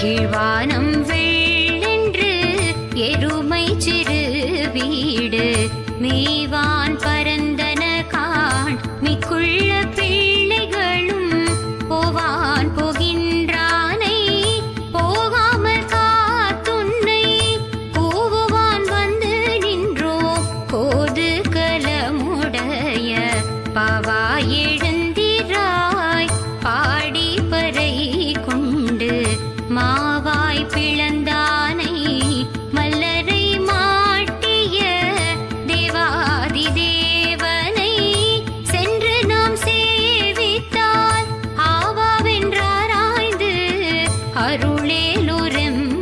கீழ்வானம் வெள்ளென்று எருமை சிறு வீடு மேவான் பரந்தன காண் மிக்குள்ள பிள்ளைகளும் போவான் போகின்றானை போகாமல் காத்துன்னை கூவுவான் வந்து நின்றோ கோது கலமுடைய பாவா எழுந்திராய் பாடி பறை கொண்டு மாவாய் பிளந்தானை மல்லரை மாட்டிய தேவாதி தேவனை சென்று நாம் சேவித்தால் ஆவாவென்றாராய்ந்து அருளேலுரெம்பாவாய்.